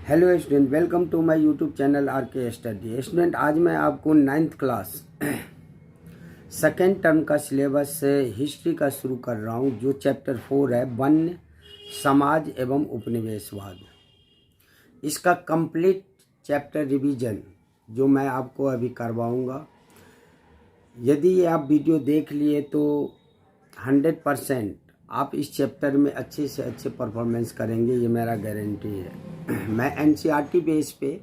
Hello student, welcome to my YouTube channel R K study. Student, आज मैं आपको 9th class second term का syllabus history का शुरू कर रहा हूं, जो चैप्टर 4 है वन, समाज एवं उपनिवेशवाद। इसका कंप्लीट चैप्टर रिवीजन जो मैं आपको अभी करवाऊंगा। यदि आप वीडियो देख लिए तो 100% आप इस चैप्टर में अच्छे से अच्छे परफॉर्मेंस करेंगे, ये मेरा गारंटी है। मैं एनसीईआरटी बेस पे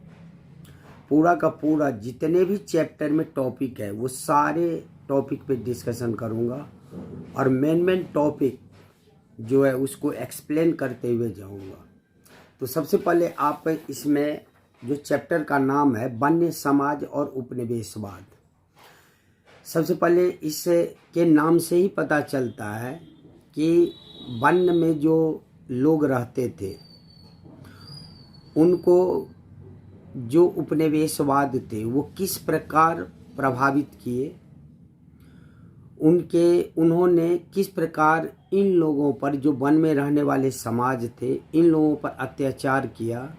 पूरा का पूरा जितने भी चैप्टर में टॉपिक है वो सारे टॉपिक पे डिस्कशन करूँगा और मेन टॉपिक जो है उसको एक्सप्लेन करते हुए जाऊँगा। तो सबसे पहले आप इसमें जो चैप्टर का नाम है वन्य समाज और उपनिवेशवाद, सबसे पहले इसके नाम से ही पता चलता है कि वन में जो लोग रहते थे उनको जो उपनिवेशवाद थे वो किस प्रकार प्रभावित किए, उन्होंने किस प्रकार इन लोगों पर, जो वन में रहने वाले समाज थे, इन लोगों पर अत्याचार किया।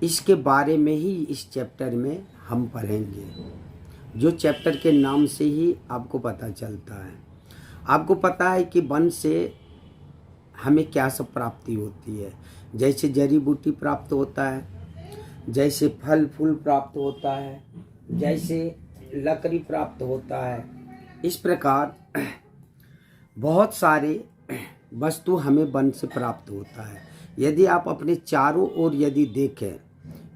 इसके बारे में ही इस चैप्टर में हम पढ़ेंगे, जो चैप्टर के नाम से ही आपको पता चलता है। आपको पता है कि वन से हमें क्या सब प्राप्ति होती है, जैसे जड़ी बूटी प्राप्त होता है, जैसे फल फूल प्राप्त होता है, जैसे लकड़ी प्राप्त होता है। इस प्रकार बहुत सारे वस्तु हमें वन से प्राप्त होता है। यदि आप अपने चारों ओर यदि देखें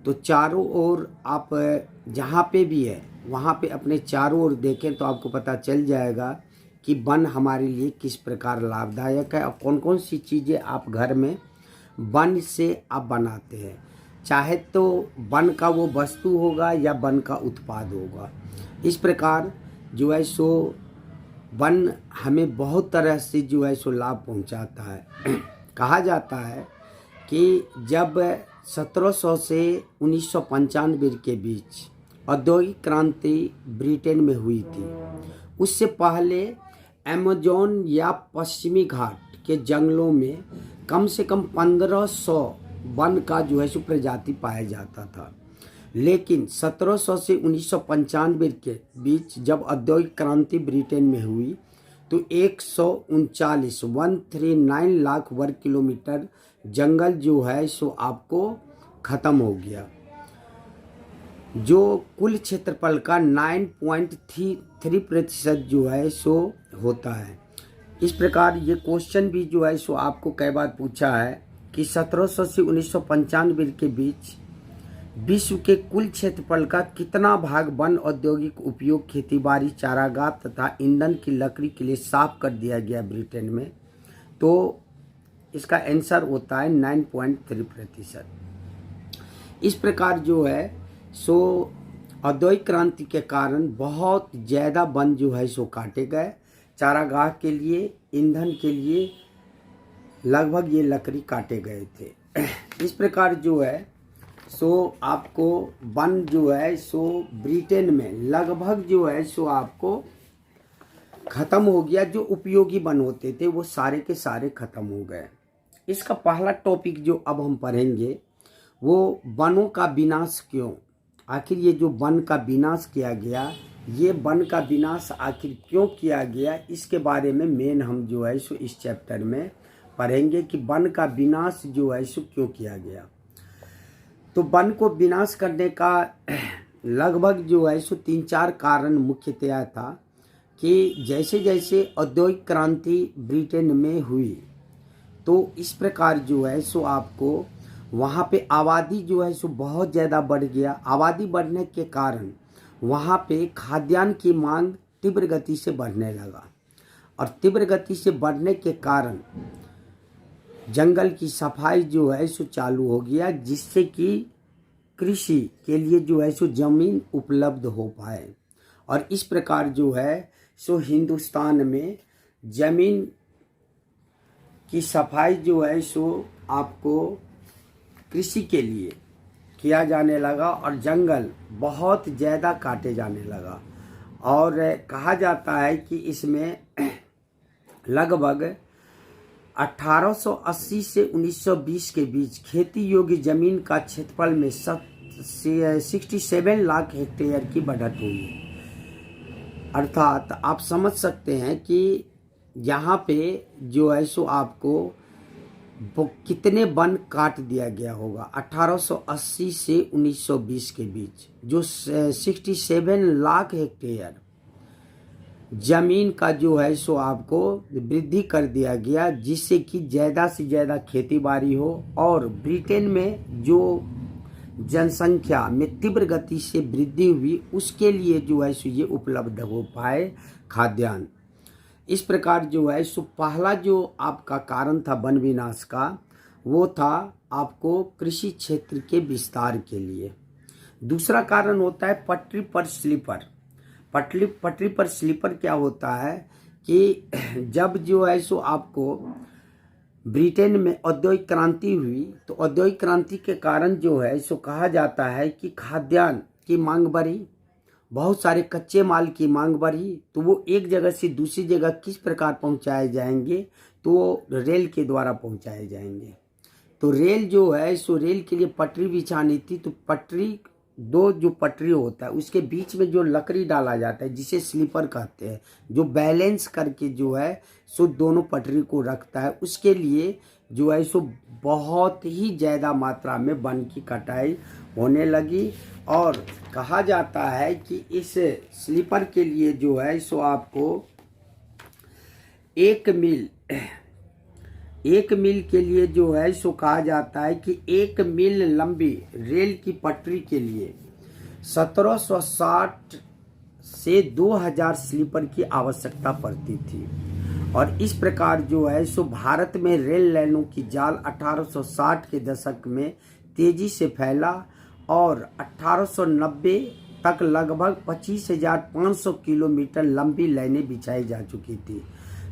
तो चारों ओर आप जहाँ पे भी है वहाँ पे अपने चारों ओर देखें तो आपको पता चल जाएगा कि वन हमारे लिए किस प्रकार लाभदायक है और कौन कौन सी चीज़ें आप घर में वन से आप बनाते हैं, चाहे तो वन का वो वस्तु होगा या वन का उत्पाद होगा। इस प्रकार जो है सो वन हमें बहुत तरह से जो है सो लाभ पहुंचाता है। कहा जाता है कि जब 1700 से 1995 के बीच औद्योगिक क्रांति ब्रिटेन में हुई थी, उससे पहले अमेज़न या पश्चिमी घाट के जंगलों में कम से कम 1500 वन का जो है सो प्रजाति पाया जाता था। लेकिन 1700 से 1995 के बीच जब औद्योगिक क्रांति ब्रिटेन में हुई तो 139 लाख वर्ग किलोमीटर जंगल जो है सो आपको ख़त्म हो गया, जो कुल क्षेत्रफल का 9.3% जो है सो होता है। इस प्रकार ये क्वेश्चन भी जो है सो आपको कई बार पूछा है कि 1700 से 1995 के बीच विश्व के कुल क्षेत्रफल का कितना भाग वन, औद्योगिक उपयोग, खेतीबाड़ी, चारागाह तथा ईंधन की लकड़ी के लिए साफ कर दिया गया ब्रिटेन में। तो इसका आंसर होता है 9.3%। इस प्रकार जो है सो औद्योगिक क्रांति के कारण बहुत ज़्यादा वन जो है सो काटे गए, चारागाह के लिए, ईंधन के लिए लगभग ये लकड़ी काटे गए थे। इस प्रकार जो है सो आपको वन जो है सो ब्रिटेन में लगभग जो है सो आपको ख़त्म हो गया। जो उपयोगी वन होते थे वो सारे के सारे ख़त्म हो गए। इसका पहला टॉपिक जो अब हम पढ़ेंगे वो वनों का विनाश क्यों। आखिर ये जो वन का विनाश किया गया, ये वन का विनाश आखिर क्यों किया गया, इसके बारे में मेन हम जो है सो इस चैप्टर में पढ़ेंगे कि वन का विनाश जो है सो क्यों किया गया। तो वन को विनाश करने का लगभग जो है सो 3-4 कारण मुख्यतया था कि जैसे जैसे औद्योगिक क्रांति ब्रिटेन में हुई तो इस प्रकार जो है सो आपको वहाँ पे आबादी जो है सो बहुत ज़्यादा बढ़ गया। आबादी बढ़ने के कारण वहाँ पे खाद्यान्न की मांग तीव्र गति से बढ़ने लगा और तीव्र गति से बढ़ने के कारण जंगल की सफाई जो है सो चालू हो गया, जिससे कि कृषि के लिए जो है सो ज़मीन उपलब्ध हो पाए। और इस प्रकार जो है सो हिंदुस्तान में ज़मीन की सफाई जो है सो आपको कृषि के लिए किया जाने लगा और जंगल बहुत ज़्यादा काटे जाने लगा। और कहा जाता है कि इसमें लगभग 1880 से 1920 के बीच खेती योग्य जमीन का क्षेत्रफल में 67 लाख हेक्टेयर की बढ़त हुई है। अर्थात आप समझ सकते हैं कि यहाँ पे जो है सो आपको वो कितने वन काट दिया गया होगा 1880 से 1920 के बीच, जो 67 लाख हेक्टेयर जमीन का जो है सो आपको वृद्धि कर दिया गया, जिससे कि ज़्यादा से ज़्यादा खेती बाड़ी हो और ब्रिटेन में जो जनसंख्या में तीव्र गति से वृद्धि हुई उसके लिए जो है सो ये उपलब्ध हो पाए खाद्यान्न। इस प्रकार जो है सो पहला जो आपका कारण था वन विनाश का, वो था आपको कृषि क्षेत्र के विस्तार के लिए। दूसरा कारण होता है पटरी पर स्लीपर। पटरी पर स्लीपर क्या होता है कि जब जो है सो आपको ब्रिटेन में औद्योगिक क्रांति हुई, तो औद्योगिक क्रांति के कारण जो है सो कहा जाता है कि खाद्यान्न की मांग बढ़ी, बहुत सारे कच्चे माल की मांग बढ़ी, तो वो एक जगह से दूसरी जगह किस प्रकार पहुंचाए जाएंगे, तो वो रेल के द्वारा पहुंचाए जाएंगे। तो रेल जो है सो रेल के लिए पटरी बिछानी थी, तो पटरी दो जो पटरी होता है उसके बीच में जो लकड़ी डाला जाता है जिसे स्लीपर कहते हैं, जो बैलेंस करके जो है सो दोनों पटरी को रखता है, उसके लिए जो है सो बहुत ही ज़्यादा मात्रा में वन की कटाई होने लगी। और कहा जाता है कि इस स्लीपर के लिए जो है सो आपको एक मील के लिए जो है सो कहा जाता है कि 1 मील लंबी रेल की पटरी के लिए 1760 से 2000 स्लीपर की आवश्यकता पड़ती थी। और इस प्रकार जो है सो भारत में रेल लाइनों की जाल 1860 के दशक में तेजी से फैला और 1890 तक लगभग 25,500 किलोमीटर लंबी लाइनें बिछाई जा चुकी थी।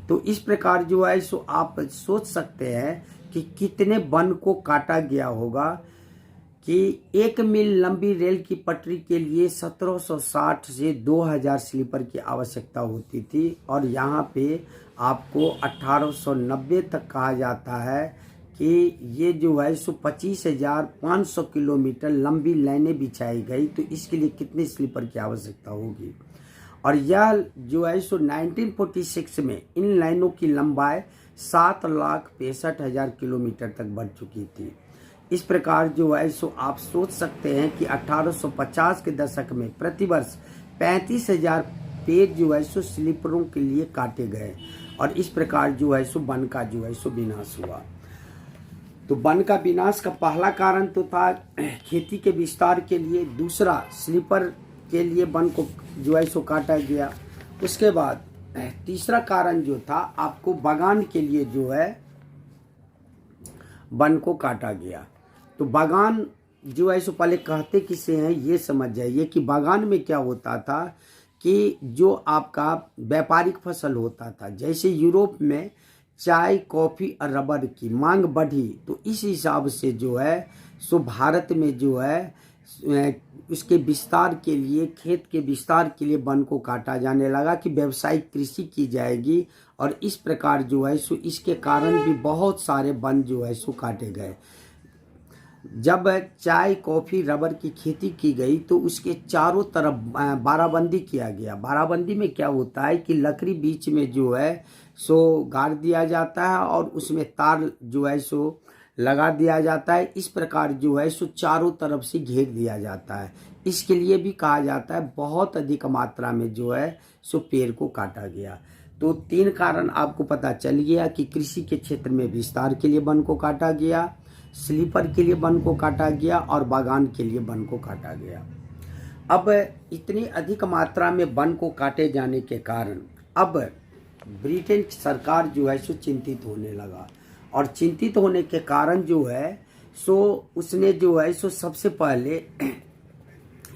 तो इस प्रकार जो है सो आप सोच सकते हैं कि कितने वन को काटा गया होगा कि 1 मील लंबी रेल की पटरी के लिए 1760 से 2000 स्लीपर की आवश्यकता होती थी। और यहाँ पे आपको 1890 तक कहा जाता है कि ये जो है सो 25,500 किलोमीटर लंबी लाइनें बिछाई गई, तो इसके लिए कितने स्लीपर की आवश्यकता होगी। और यह जो है सो 1946 में इन लाइनों की लंबाई 7,65,000 किलोमीटर तक बढ़ चुकी थी। इस प्रकार जो है सो आप सोच सकते हैं कि 1850 के दशक में प्रतिवर्ष 35,000 पेड़ जो है सो स्लीपरों के लिए काटे गए और इस प्रकार जो है सो वन का जो है सो विनाश हुआ। तो वन का विनाश का पहला कारण तो था खेती के विस्तार के लिए, दूसरा स्लीपर के लिए वन को जो है सो काटा गया। उसके बाद तीसरा कारण जो था आपको बागान के लिए जो है वन को काटा गया। तो बागान जो है सो पहले कहते किसे हैं ये समझ जाइए कि बागान में क्या होता था कि जो आपका व्यापारिक फसल होता था, जैसे यूरोप में चाय, कॉफ़ी और रबर की मांग बढ़ी, तो इस हिसाब से जो है सो भारत में जो है उसके विस्तार के लिए, खेत के विस्तार के लिए वन को काटा जाने लगा कि व्यावसायिक कृषि की जाएगी। और इस प्रकार जो है सो इसके कारण भी बहुत सारे वन जो है सो काटे गए। जब चाय, कॉफ़ी, रबर की खेती की गई तो उसके चारों तरफ बाराबंदी किया गया। बाराबंदी में क्या होता है कि लकड़ी बीच में जो है सो गाड़ दिया जाता है और उसमें तार जो है सो लगा दिया जाता है। इस प्रकार जो है सो चारों तरफ से घेर दिया जाता है। इसके लिए भी कहा जाता है बहुत अधिक मात्रा में जो है सो पेड़ को काटा गया। तो 3 कारण आपको पता चल गया कि कृषि के क्षेत्र में विस्तार के लिए वन को काटा गया, स्लीपर के लिए वन को काटा गया और बागान के लिए वन को काटा गया। अब इतनी अधिक मात्रा में वन को काटे जाने के कारण अब ब्रिटेन की सरकार जो है सो चिंतित होने लगा और चिंतित होने के कारण जो है सो उसने जो है सो सबसे पहले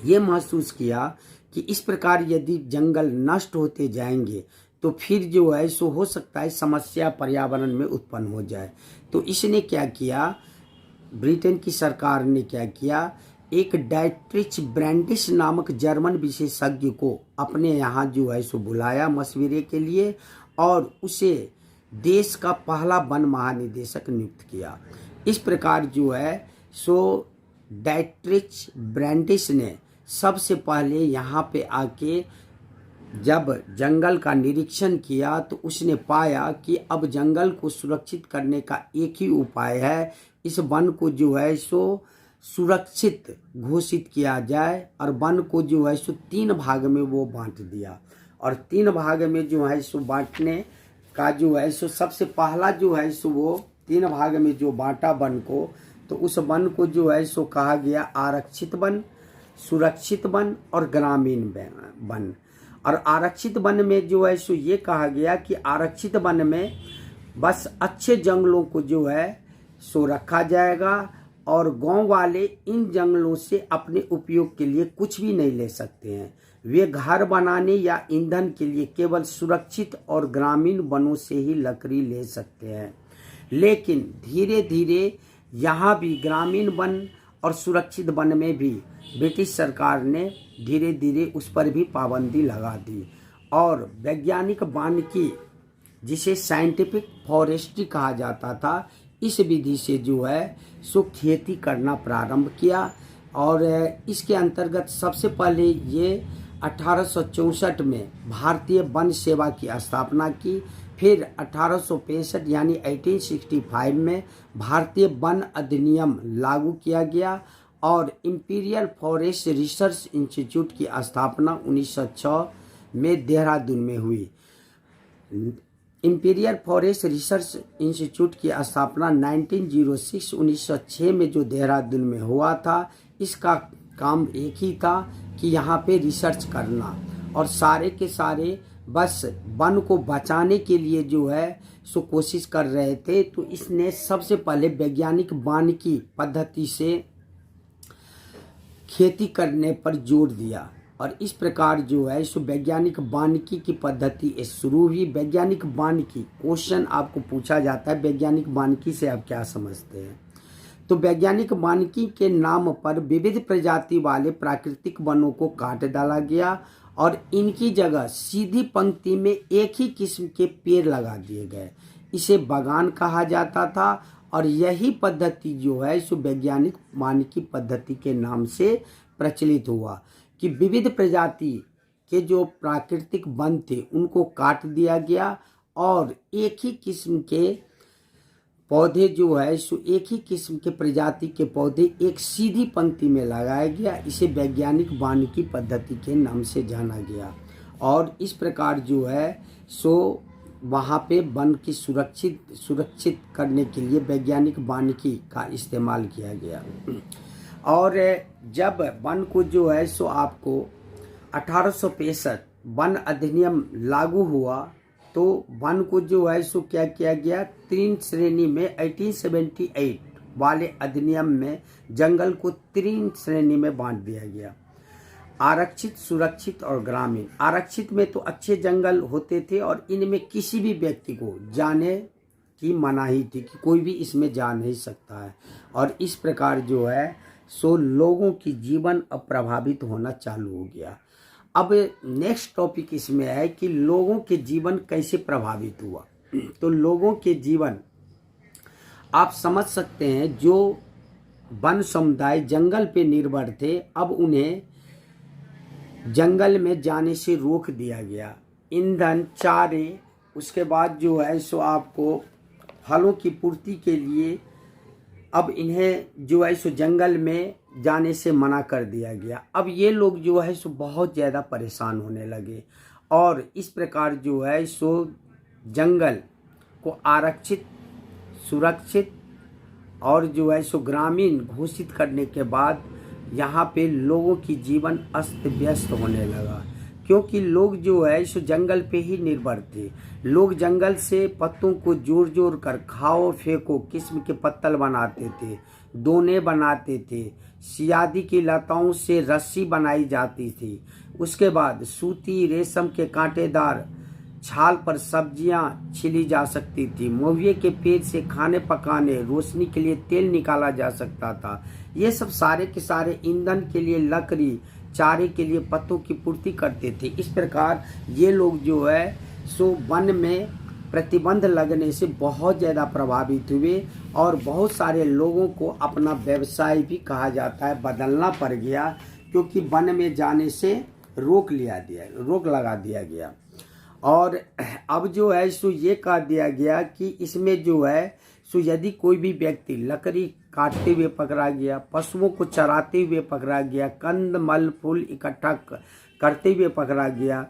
ये महसूस किया कि इस प्रकार यदि जंगल नष्ट होते जाएंगे तो फिर जो है सो हो सकता है समस्या पर्यावरण में उत्पन्न हो जाए। तो इसने क्या किया, ब्रिटेन की सरकार ने क्या किया, एक डाइट्रिच ब्रैंडिश नामक जर्मन विशेषज्ञ को अपने यहाँ जो है सो बुलाया मशवरे के लिए और उसे देश का पहला वन महानिदेशक नियुक्त किया। इस प्रकार जो है सो डाइट्रिच ब्रैंडिस ने सबसे पहले यहाँ पे आके जब जंगल का निरीक्षण किया तो उसने पाया कि अब जंगल को सुरक्षित करने का एक ही उपाय है, इस वन को जो है सो सुरक्षित घोषित किया जाए। और वन को जो है सो 3 भाग में वो बांट दिया। और 3 भाग में जो है सो बांटने का जो है सो सबसे पहला जो है सो वो 3 भाग में जो बांटा वन को, तो उस वन को जो है सो कहा गया आरक्षित वन, सुरक्षित वन और ग्रामीण वन। और आरक्षित वन में जो है सो ये कहा गया कि आरक्षित वन में बस अच्छे जंगलों को जो है सो रखा जाएगा और गांव वाले इन जंगलों से अपने उपयोग के लिए कुछ भी नहीं ले सकते हैं। वे घर बनाने या ईंधन के लिए केवल सुरक्षित और ग्रामीण वनों से ही लकड़ी ले सकते हैं। लेकिन धीरे धीरे यहाँ भी ग्रामीण वन और सुरक्षित वन में भी ब्रिटिश सरकार ने धीरे धीरे उस पर भी पाबंदी लगा दी और वैज्ञानिक वानिकी, जिसे साइंटिफिक फॉरेस्ट्री कहा जाता था, इस विधि से जो है सो खेती करना प्रारंभ किया। और इसके अंतर्गत सबसे पहले ये 1864 में भारतीय वन सेवा की स्थापना की। फिर 1865 यानी 1865 में भारतीय वन अधिनियम लागू किया गया और इंपीरियल फॉरेस्ट रिसर्च इंस्टीट्यूट की स्थापना 1906 में देहरादून में हुई। इंपीरियल फॉरेस्ट रिसर्च इंस्टीट्यूट की स्थापना 1906 में जो देहरादून में हुआ था, इसका काम एक ही था कि यहाँ पे रिसर्च करना और सारे के सारे बस वन को बचाने के लिए जो है सो कोशिश कर रहे थे। तो इसने सबसे पहले वैज्ञानिक वानिकी पद्धति से खेती करने पर जोर दिया और इस प्रकार जो है सो वैज्ञानिक वानिकी की पद्धति शुरू हुई। वैज्ञानिक वानिकी क्वेश्चन आपको पूछा जाता है, वैज्ञानिक वानिकी से आप क्या समझते हैं? तो वैज्ञानिक वानिकी के नाम पर विविध प्रजाति वाले प्राकृतिक वनों को काट डाला गया और इनकी जगह सीधी पंक्ति में एक ही किस्म के पेड़ लगा दिए गए। इसे बागान कहा जाता था और यही पद्धति जो है सो वैज्ञानिक वानिकी पद्धति के नाम से प्रचलित हुआ कि विविध प्रजाति के जो प्राकृतिक वन थे उनको काट दिया गया और एक ही किस्म के पौधे जो है सो एक ही किस्म के प्रजाति के पौधे एक सीधी पंक्ति में लगाया गया। इसे वैज्ञानिक वानिकी पद्धति के नाम से जाना गया और इस प्रकार जो है सो वहाँ पे वन की सुरक्षित करने के लिए वैज्ञानिक वानिकी का इस्तेमाल किया गया। और जब वन को जो है सो आपको 1865 वन अधिनियम लागू हुआ तो वन को जो है सो क्या किया गया, 3 श्रेणी में 1878 वाले अधिनियम में जंगल को 3 श्रेणी में बांट दिया गया, आरक्षित, सुरक्षित और ग्रामीण। आरक्षित में तो अच्छे जंगल होते थे और इनमें किसी भी व्यक्ति को जाने की मनाही थी कि कोई भी इसमें जा नहीं सकता है और इस प्रकार जो है सो लोगों की जीवन अब प्रभावित होना चालू हो गया। अब नेक्स्ट टॉपिक इसमें है कि लोगों के जीवन कैसे प्रभावित हुआ। तो लोगों के जीवन आप समझ सकते हैं, जो वन समुदाय जंगल पे निर्भर थे अब उन्हें जंगल में जाने से रोक दिया गया। ईंधन, चारे, उसके बाद जो है सो आपको फलों की पूर्ति के लिए अब इन्हें जो है सो जंगल में जाने से मना कर दिया गया। अब ये लोग जो है सो बहुत ज़्यादा परेशान होने लगे और इस प्रकार जो है सो जंगल को आरक्षित, सुरक्षित और जो है सो ग्रामीण घोषित करने के बाद यहाँ पे लोगों की जीवन अस्त व्यस्त होने लगा क्योंकि लोग जो है सो जंगल पे ही निर्भर थे। लोग जंगल से पत्तों को जोड़ जोड़ कर खाओ फेंको किस्म के पत्तल बनाते थे, दोने बनाते थे, सियादी की लताओं से रस्सी बनाई जाती थी। उसके बाद सूती रेशम के कांटेदार छाल पर सब्जियां छिली जा सकती थी। महुए के पेड़ से खाने पकाने, रोशनी के लिए तेल निकाला जा सकता था। ये सब सारे के सारे ईंधन के लिए लकड़ी, चारे के लिए पत्तों की पूर्ति करते थे। इस प्रकार ये लोग जो है सो वन में प्रतिबंध लगने से बहुत ज़्यादा प्रभावित हुए और बहुत सारे लोगों को अपना व्यवसाय भी कहा जाता है बदलना पड़ गया, क्योंकि वन में जाने से रोक लगा दिया गया। और अब जो है सो ये कह दिया गया कि इसमें जो है सो यदि कोई भी व्यक्ति लकड़ी काटते हुए पकड़ा गया, पशुओं को चराते हुए पकड़ा गया, कंद मल फूल इकट्ठा करते हुए पकड़ा गया,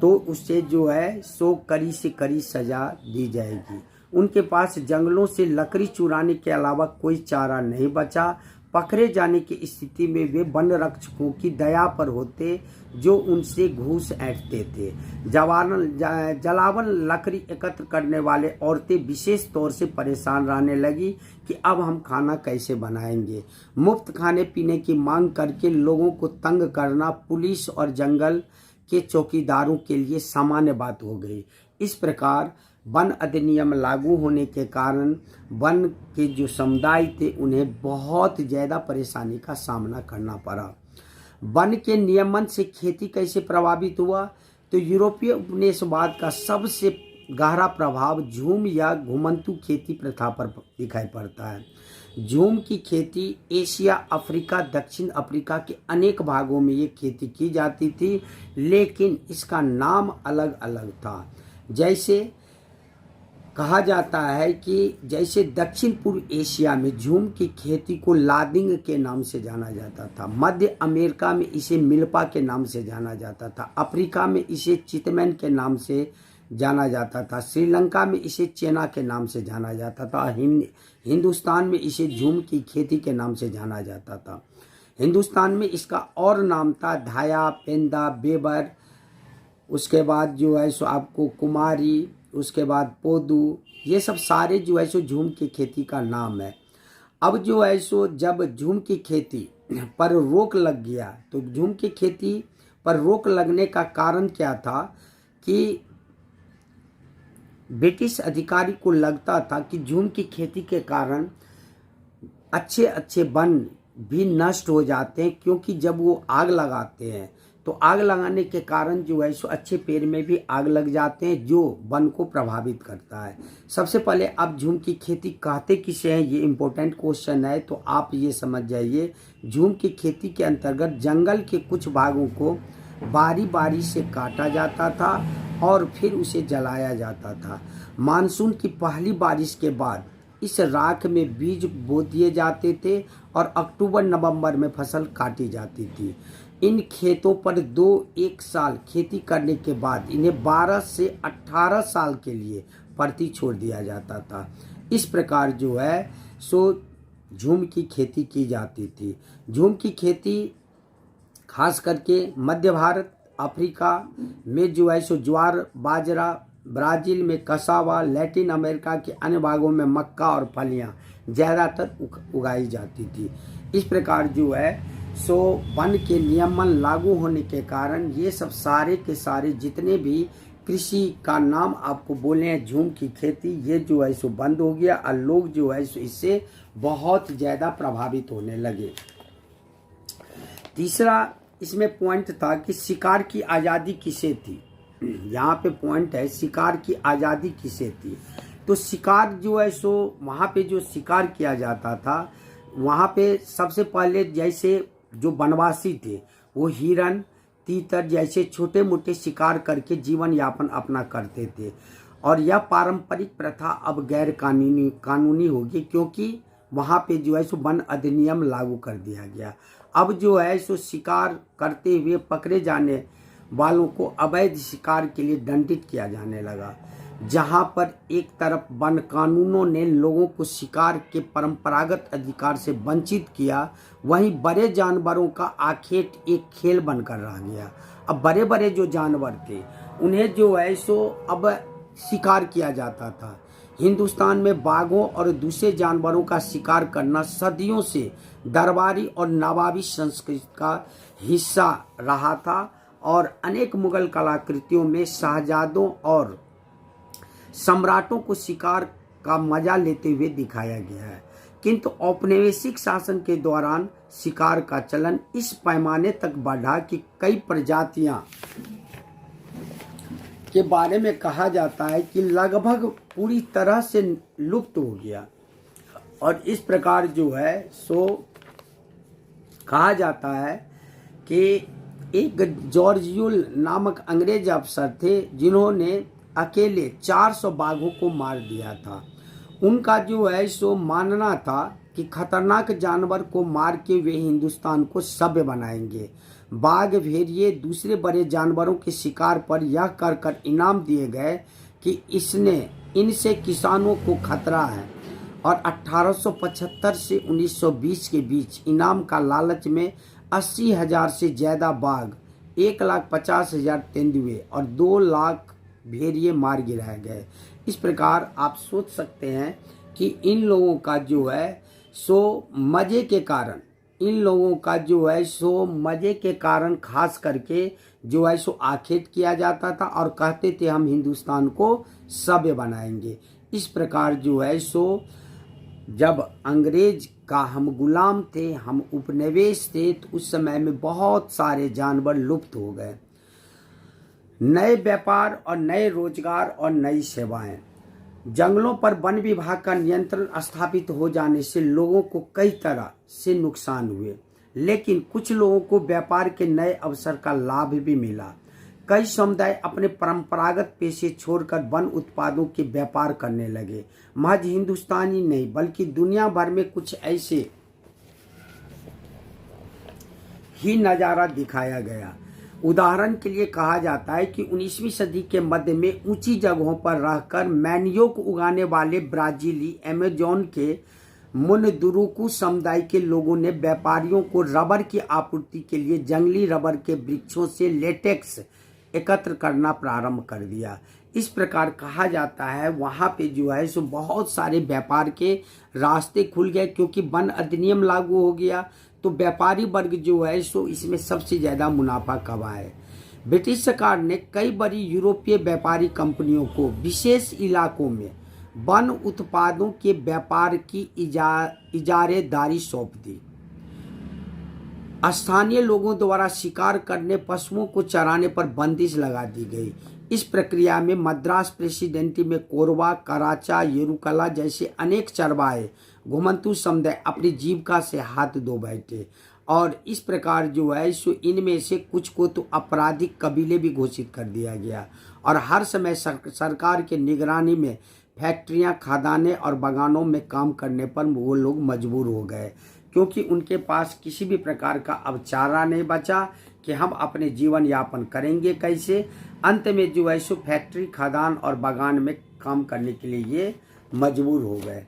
तो उससे जो है सो कड़ी से कड़ी सजा दी जाएगी। उनके पास जंगलों से लकड़ी चुराने के अलावा कोई चारा नहीं बचा। पकड़े जाने की स्थिति में वे वन रक्षकों की दया पर होते, जो उनसे घूस ऐंठते थे। जलावन लकड़ी एकत्र करने वाले औरतें विशेष तौर से परेशान रहने लगी कि अब हम खाना कैसे बनाएंगे। मुफ्त खाने पीने की मांग करके लोगों को तंग करना पुलिस और जंगल के चौकीदारों के लिए सामान्य बात हो गई। इस प्रकार वन अधिनियम लागू होने के कारण वन के जो समुदाय थे उन्हें बहुत ज़्यादा परेशानी का सामना करना पड़ा। वन के नियमन से खेती कैसे प्रभावित हुआ, तो यूरोपीय उपनिवेशवाद का सबसे गहरा प्रभाव झूम या घुमंतू खेती प्रथा पर दिखाई पड़ता है। झूम की खेती एशिया, अफ्रीका, दक्षिण अफ्रीका के अनेक भागों में ये खेती की जाती थी, लेकिन इसका नाम अलग अलग था। जैसे कहा जाता है कि जैसे दक्षिण पूर्व एशिया में झूम की खेती को लादिंग के नाम से जाना जाता था, मध्य अमेरिका में इसे मिल्पा के नाम से जाना जाता था, अफ्रीका में इसे चितमैन के नाम से जाना जाता था, श्रीलंका में इसे चेना के नाम से जाना जाता था, हिंदुस्तान में इसे झूम की खेती के नाम से जाना जाता था। हिंदुस्तान में इसका और नाम था धाया, पेंदा, बेबर, उसके बाद जो है सो आपको कुमारी, उसके बाद पोदू, ये सब सारे जो है सो झूम की खेती का नाम है। अब जो है सो जब झूम की खेती पर रोक लग गया, तो झूम की खेती पर रोक लगने का कारण क्या था कि ब्रिटिश अधिकारी को लगता था कि झूम की खेती के कारण अच्छे अच्छे वन भी नष्ट हो जाते हैं, क्योंकि जब वो आग लगाते हैं तो आग लगाने के कारण जो है सो अच्छे पेड़ में भी आग लग जाते हैं, जो वन को प्रभावित करता है। सबसे पहले आप झूम की खेती कहते किसे हैं, ये इम्पोर्टेंट क्वेश्चन है, तो आप ये समझ जाइए। झूम की खेती के अंतर्गत जंगल के कुछ भागों को बारी बारी से काटा जाता था और फिर उसे जलाया जाता था। मानसून की पहली बारिश के बाद इस राख में बीज बो दिए जाते थे और अक्टूबर नवंबर में फसल काटी जाती थी। इन खेतों पर एक साल खेती करने के बाद इन्हें 12 से 18 साल के लिए परती छोड़ दिया जाता था। इस प्रकार जो है सो झूम की खेती की जाती थी। झूम की खेती खास करके मध्य भारत, अफ्रीका में जो है सो ज्वार, बाजरा, ब्राज़ील में कसावा, लैटिन अमेरिका के अन्य भागों में मक्का और फलियां ज़्यादातर उगाई जाती थी। इस प्रकार जो है सो वन के नियमन लागू होने के कारण ये सब सारे के सारे जितने भी कृषि का नाम आपको बोले हैं झूम की खेती, ये जो है सो बंद हो गया और लोग जो है सो इससे बहुत ज़्यादा प्रभावित होने लगे। तीसरा इसमें पॉइंट था कि शिकार की आज़ादी किसे थी। यहाँ पे पॉइंट है शिकार की आज़ादी किसे थी। तो शिकार जो है सो वहाँ पे जो शिकार किया जाता था, वहाँ पे सबसे पहले जैसे जो वनवासी थे वो हिरन, तीतर जैसे छोटे मोटे शिकार करके जीवन यापन अपना करते थे। और यह पारंपरिक प्रथा अब गैर कानूनी होगी, क्योंकि वहाँ पे जो है सो वन अधिनियम लागू कर दिया गया। अब जो है सो शिकार करते हुए पकड़े जाने वालों को अवैध शिकार के लिए दंडित किया जाने लगा। जहां पर एक तरफ वन कानूनों ने लोगों को शिकार के परंपरागत अधिकार से वंचित किया, वहीं बड़े जानवरों का आखेट एक खेल बनकर रह गया। अब बड़े बड़े जो जानवर थे उन्हें जो है सो अब शिकार किया जाता था। हिंदुस्तान में बाघों और दूसरे जानवरों का शिकार करना सदियों से दरबारी और नवाबी संस्कृति का हिस्सा रहा था और अनेक मुगल कलाकृतियों में शहजादों और सम्राटों को शिकार का मजा लेते हुए दिखाया गया है। किंतु औपनिवेशिक शासन के दौरान शिकार का चलन इस पैमाने तक बढ़ा कि कई प्रजातियां के बारे में कहा जाता है कि लगभग पूरी तरह से लुप्त हो गया। और इस प्रकार जो है सो कहा जाता है कि एक जॉर्जियुल नामक अंग्रेज अफसर थे जिन्होंने अकेले 400 बाघों को मार दिया था। उनका जो है सो मानना था कि खतरनाक जानवर को मार के वे हिंदुस्तान को सभ्य बनाएंगे। बाघ, भेड़िए, दूसरे बड़े जानवरों के शिकार पर यह कर कर इनाम दिए गए कि इनसे किसानों को खतरा है। और 1875 से 1920 के बीच इनाम का लालच में 80,000 से ज़्यादा बाघ, 1,50,000 तेंदुए और 2 लाख भेड़िए मार गिराए गए। इस प्रकार आप सोच सकते हैं कि इन लोगों का जो है सो मज़े के कारण खास करके जो है सो आखेट किया जाता था और कहते थे हम हिंदुस्तान को सभ्य बनाएंगे। इस प्रकार जो है सो जब अंग्रेज का हम गुलाम थे, हम उपनिवेश थे, तो उस समय में बहुत सारे जानवर लुप्त हो गए। नए व्यापार और नए रोजगार और नई सेवाएं। जंगलों पर वन विभाग का नियंत्रण स्थापित हो जाने से लोगों को कई तरह से नुकसान हुए, लेकिन कुछ लोगों को व्यापार के नए अवसर का लाभ भी मिला। कई समुदाय अपने परंपरागत पेशे छोड़कर वन उत्पादों के व्यापार करने लगे। महज हिंदुस्तान ही नहीं बल्कि दुनिया भर में कुछ ऐसे ही नज़ारा दिखाया गया। उदाहरण के लिए कहा जाता है कि 19वीं सदी के मध्य में ऊंची जगहों पर रहकर मैनियोक उगाने वाले ब्राजीली अमेजोन के मुनदुरुकु समुदाय के लोगों ने व्यापारियों को रबर की आपूर्ति के लिए जंगली रबर के वृक्षों से लेटेक्स एकत्र करना प्रारंभ कर दिया। इस प्रकार कहा जाता है वहाँ पे जो है सो बहुत सारे व्यापार के रास्ते खुल गए, क्योंकि वन अधिनियम लागू हो गया। तो व्यापारी वर्ग जो है सो इसमें सबसे ज़्यादा मुनाफा कमाए। ब्रिटिश सरकार ने कई बड़ी यूरोपीय व्यापारी कंपनियों को विशेष इलाकों में वन उत्पादों के व्यापार की इजारेदारी सौंप दी। स्थानीय लोगों द्वारा शिकार करने, पशुओं को चराने पर बंदिश लगा दी गई। इस प्रक्रिया में मद्रास प्रेसिडेंसी में कोरवा, कराचा, येरुकला जैसे अनेक चरवाहे घुमंतू समुदाय अपनी जीविका से हाथ धो बैठे। और इस प्रकार जो है सो इनमें से कुछ को तो आपराधिक कबीले भी घोषित कर दिया गया। और हर समय सरकार के निगरानी में फैक्ट्रियां, खदानें और बागानों में काम करने पर वो लोग मजबूर हो गए, क्योंकि उनके पास किसी भी प्रकार का अब चारा नहीं बचा कि हम अपने जीवन यापन करेंगे कैसे। अंत में जो है सो फैक्ट्री, खदान और बागान में काम करने के लिए ये मजबूर हो गए।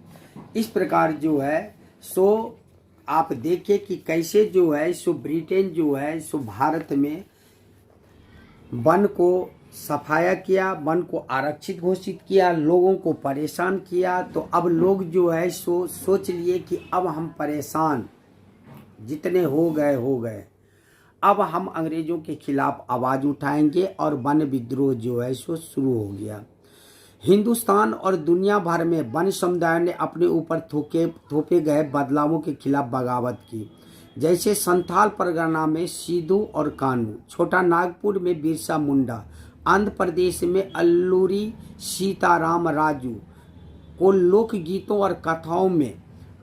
इस प्रकार जो है सो आप देखिए कि कैसे जो है सो ब्रिटेन जो है सो भारत में वन को सफाया किया, वन को आरक्षित घोषित किया, लोगों को परेशान किया। तो अब लोग जो है सो सोच लिए कि अब हम परेशान जितने हो गए, अब हम अंग्रेजों के खिलाफ आवाज़ उठाएंगे और वन विद्रोह जो है सो शुरू हो गया। हिंदुस्तान और दुनिया भर में वन समुदाय ने अपने ऊपर थोपे गए बदलावों के खिलाफ बगावत की। जैसे संथाल परगना में सिद्धू और कानू, छोटा नागपुर में बिरसा मुंडा, आंध्र प्रदेश में अल्लूरी सीताराम राजू को लोकगीतों और कथाओं में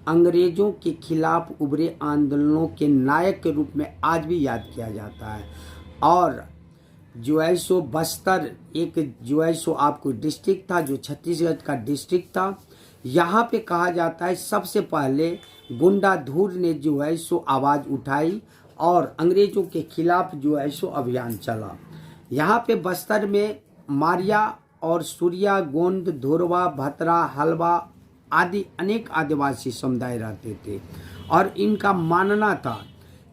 अंग्रेजों के खिलाफ उभरे आंदोलनों के नायक के रूप में आज भी याद किया जाता है। और जो है सो बस्तर एक जो है सो आपको डिस्ट्रिक्ट था, जो छत्तीसगढ़ का डिस्ट्रिक्ट था। यहाँ पे कहा जाता है सबसे पहले गुंडाधुर ने जो है सो आवाज़ उठाई और अंग्रेजों के खिलाफ जो है सो अभियान चला। यहाँ पे बस्तर में मारिया और सूर्या, गोंद, धुरवा, भतरा, हलवा आदि अनेक आदिवासी समुदाय रहते थे। और इनका मानना था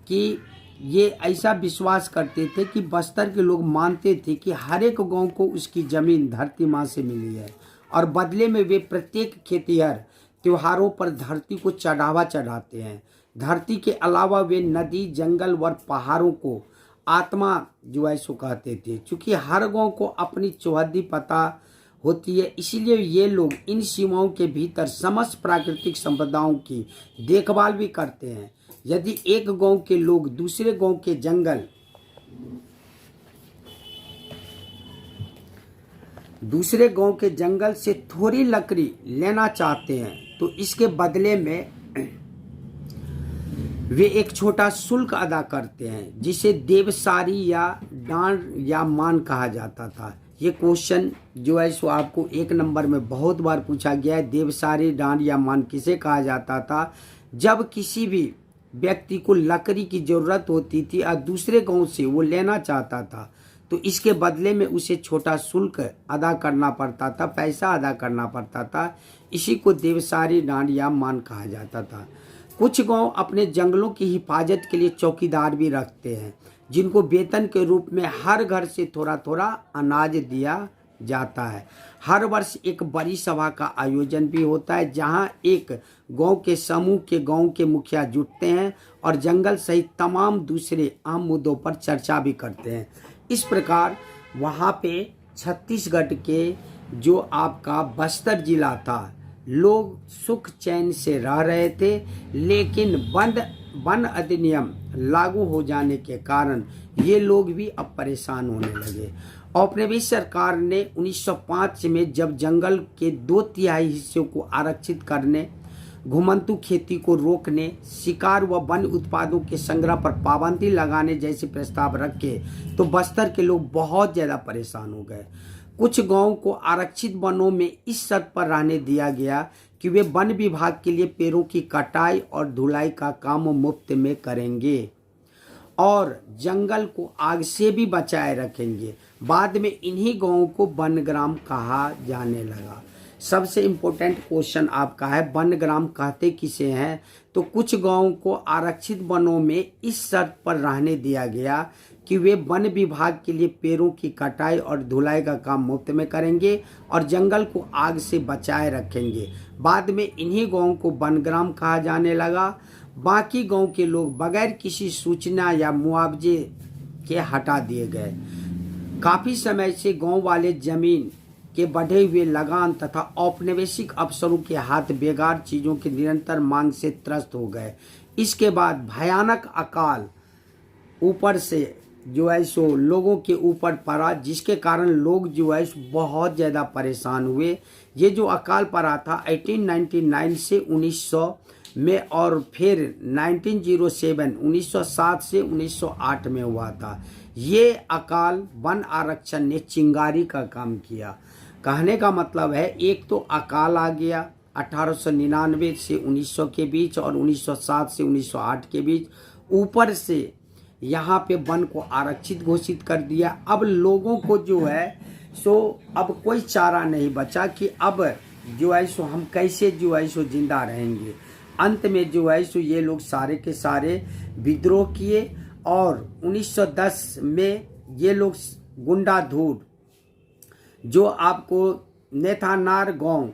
कि ये ऐसा विश्वास करते थे कि बस्तर के लोग मानते थे कि हर एक गांव को उसकी ज़मीन धरती माँ से मिली है और बदले में वे प्रत्येक खेतिहर त्योहारों पर धरती को चढ़ावा चढ़ाते हैं। धरती के अलावा वे नदी, जंगल व पहाड़ों को आत्मा जो है सो कहते थे। चूँकि हर गांव को अपनी चौहद्दी पता होती है, इसीलिए ये लोग इन सीमाओं के भीतर समस्त प्राकृतिक संपदाओं की देखभाल भी करते हैं। यदि एक गांव के लोग दूसरे गांव के जंगल दूसरे गांव के जंगल से थोड़ी लकड़ी लेना चाहते हैं तो इसके बदले में वे एक छोटा शुल्क अदा करते हैं जिसे देवसारी या डांड या मान कहा जाता था। ये क्वेश्चन जो है सो आपको 1 नंबर में बहुत बार पूछा गया है। देवसारी, डांड या मान किसे कहा जाता था? जब किसी भी व्यक्ति को लकड़ी की जरूरत होती थी और दूसरे गांव से वो लेना चाहता था तो इसके बदले में उसे छोटा शुल्क अदा करना पड़ता था, पैसा अदा करना पड़ता था। इसी को देवसारी, डांड या मान कहा जाता था। कुछ गांव अपने जंगलों की हिफाजत के लिए चौकीदार भी रखते हैं जिनको वेतन के रूप में हर घर से थोड़ा थोड़ा अनाज दिया जाता है। हर वर्ष एक बड़ी सभा का आयोजन भी होता है जहां एक गांव के समूह के गांव के मुखिया जुटते हैं और जंगल सहित तमाम दूसरे आम मुद्दों पर चर्चा भी करते हैं। इस प्रकार वहां पे छत्तीसगढ़ के जो आपका बस्तर जिला था, लोग सुख चैन से रह रहे थे, लेकिन वन अधिनियम लागू हो जाने के कारण ये लोग भी अब परेशान होने लगे। औपनिवेश सरकार ने 1905 में जब जंगल के 2/3 हिस्सों को आरक्षित करने, घुमंतू खेती को रोकने, शिकार व वन उत्पादों के संग्रह पर पाबंदी लगाने जैसे प्रस्ताव रखे तो बस्तर के लोग बहुत ज़्यादा परेशान हो गए। कुछ गांवों को आरक्षित वनों में इस शर्त पर रहने दिया गया कि वे वन विभाग के लिए पेड़ों की कटाई और धुलाई का काम मुफ्त में करेंगे और जंगल को आग से भी बचाए रखेंगे। बाद में इन्हीं गांवों को वनग्राम कहा जाने लगा। सबसे इम्पोर्टेंट क्वेश्चन आपका है, वनग्राम कहते किसे हैं? तो कुछ गांवों को आरक्षित वनों में इस शर्त पर रहने दिया गया कि वे वन विभाग के लिए पेड़ों की कटाई और धुलाई का काम मुफ्त में करेंगे और जंगल को आग से बचाए रखेंगे। बाद में इन्हीं गांवों को वनग्राम कहा जाने लगा। बाकी गांव के लोग बगैर किसी सूचना या मुआवजे के हटा दिए गए। काफ़ी समय से गांव वाले जमीन के बढ़े हुए लगान तथा औपनिवेशिक अफसरों के हाथ बेकार चीज़ों की निरंतर मांग से त्रस्त हो गए। इसके बाद भयानक अकाल ऊपर से जो है सो लोगों के ऊपर पड़ा, जिसके कारण लोग जो है बहुत ज़्यादा परेशान हुए। ये जो अकाल पड़ा था 1899 से 1900 में और फिर 1907 से 1908 में हुआ था। ये अकाल वन आरक्षण ने चिंगारी का काम किया। कहने का मतलब है, एक तो अकाल आ गया 1899 से 1900 के बीच और 1907 से 1908 के बीच, ऊपर से यहाँ पे वन को आरक्षित घोषित कर दिया। अब लोगों को जो है सो अब कोई चारा नहीं बचा कि अब जो है सो हम कैसे जो है सो जिंदा रहेंगे। अंत में जो है सो ये लोग सारे के सारे विद्रोह किए और 1910 में ये लोग गुंडाधूर जो आपको नेथानार गांव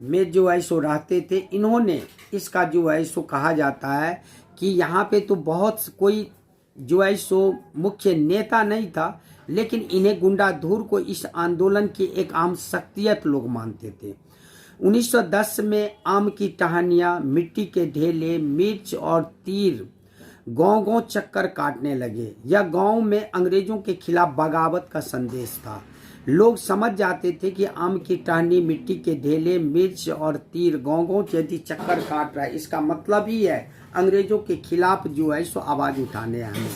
में जो है सो रहते थे, इन्होंने इसका जो है सो कहा जाता है कि यहाँ पे तो बहुत कोई जो है सो मुख्य नेता नहीं था, लेकिन इन्हें गुंडाधूर को इस आंदोलन की एक आम शख्सियत लोग मानते थे। 1910 में आम की टहनियाँ, मिट्टी के ढेले, मिर्च और तीर गांव-गांव चक्कर काटने लगे। यह गांव में अंग्रेजों के खिलाफ बगावत का संदेश था। लोग समझ जाते थे कि आम की टहनी, मिट्टी के ढेले, मिर्च और तीर गांव-गांव यदि चक्कर काट रहा है, इसका मतलब ही है अंग्रेजों के खिलाफ जो है सो आवाज़ उठाने आए।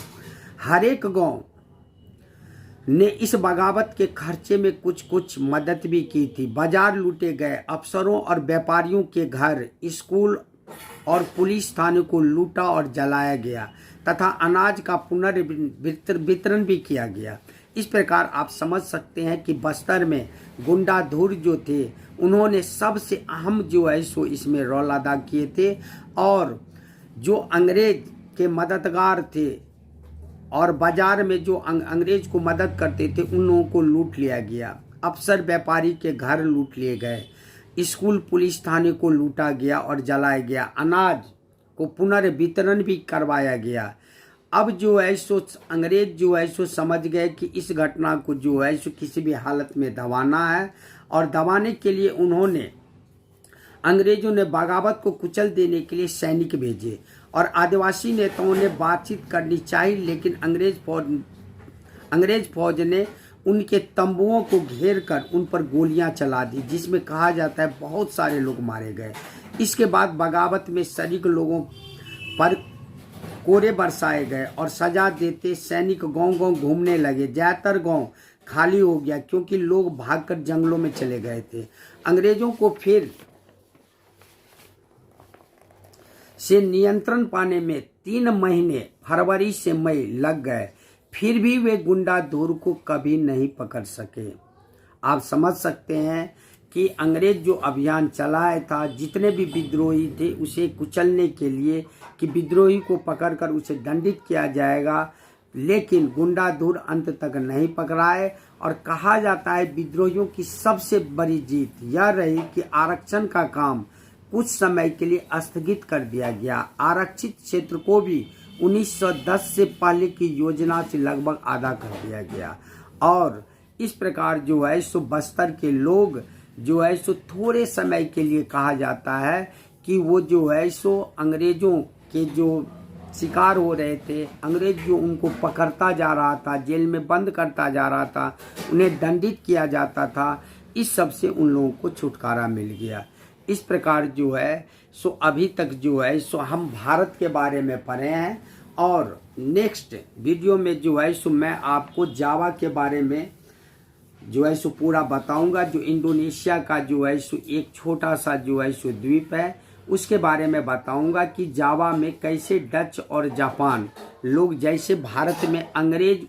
हर एक गांव ने इस बगावत के खर्चे में कुछ कुछ मदद भी की थी। बाजार लूटे गए, अफसरों और व्यापारियों के घर, स्कूल और पुलिस थाने को लूटा और जलाया गया तथा अनाज का पुनर्वितरण भी किया गया। इस प्रकार आप समझ सकते हैं कि बस्तर में गुंडाधुर जो थे, उन्होंने सबसे अहम जो है सो इसमें रोल अदा किए थे और जो अंग्रेज के मददगार थे और बाजार में जो अंग्रेज को मदद करते थे, उन लोगों को लूट लिया गया। अफसर व्यापारी के घर लूट लिए गए, स्कूल पुलिस थाने को लूटा गया और जलाया गया, अनाज को पुनर्वितरण भी करवाया गया। अब जो है सो अंग्रेज जो है सो समझ गए कि इस घटना को जो है सो किसी भी हालत में दबाना है और दबाने के लिए उन्होंने अंग्रेजों ने बगावत को कुचल देने के लिए सैनिक भेजे और आदिवासी नेताओं ने बातचीत करनी चाहिए, लेकिन अंग्रेज फौज ने उनके तंबुओं को घेर कर उन पर गोलियां चला दी, जिसमें कहा जाता है बहुत सारे लोग मारे गए। इसके बाद बगावत में शरीक लोगों पर कोड़े बरसाए गए और सजा देते सैनिक गांव-गांव घूमने लगे। ज़्यादातर गांव खाली हो गया क्योंकि लोग भागकर जंगलों में चले गए थे। अंग्रेजों को फिर से नियंत्रण पाने में 3 महीने फरवरी से मई लग गए, फिर भी वे गुंडाधुर को कभी नहीं पकड़ सके। आप समझ सकते हैं कि अंग्रेज जो अभियान चलाया था, जितने भी विद्रोही थे उसे कुचलने के लिए कि विद्रोही को पकड़कर उसे दंडित किया जाएगा, लेकिन गुंडाधुर अंत तक नहीं पकड़ाए। और कहा जाता है विद्रोहियों की सबसे बड़ी जीत यह रही कि आरक्षण का काम कुछ समय के लिए स्थगित कर दिया गया। आरक्षित क्षेत्र को भी 1910 से पहले की योजना से लगभग आधा कर दिया गया। और इस प्रकार जो है सो बस्तर के लोग जो है सो थोड़े समय के लिए कहा जाता है कि वो जो है सो अंग्रेजों के जो शिकार हो रहे थे, अंग्रेज जो उनको पकड़ता जा रहा था, जेल में बंद करता जा रहा था, उन्हें दंडित किया जाता था, इस सब से उन लोगों को छुटकारा मिल गया। इस प्रकार जो है सो अभी तक जो है सो हम भारत के बारे में पढ़े हैं। और नेक्स्ट वीडियो में जो है सो मैं आपको जावा के बारे में जो है सो पूरा बताऊंगा, जो इंडोनेशिया का जो है सो एक छोटा सा जो है सो द्वीप है, उसके बारे में बताऊंगा कि जावा में कैसे डच और जापान लोग, जैसे भारत में अंग्रेज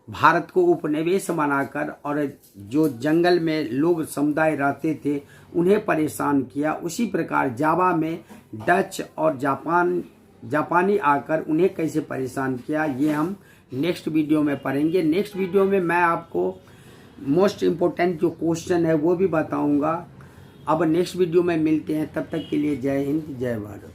भारत को उपनिवेश बनाकर और जो जंगल में लोग समुदाय रहते थे उन्हें परेशान किया, उसी प्रकार जावा में डच और जापानी आकर उन्हें कैसे परेशान किया, ये हम नेक्स्ट वीडियो में पढ़ेंगे। नेक्स्ट वीडियो में मैं आपको मोस्ट इम्पोर्टेंट जो क्वेश्चन है वो भी बताऊंगा। अब नेक्स्ट वीडियो में मिलते हैं, तब तक के लिए जय हिंद जय भारत।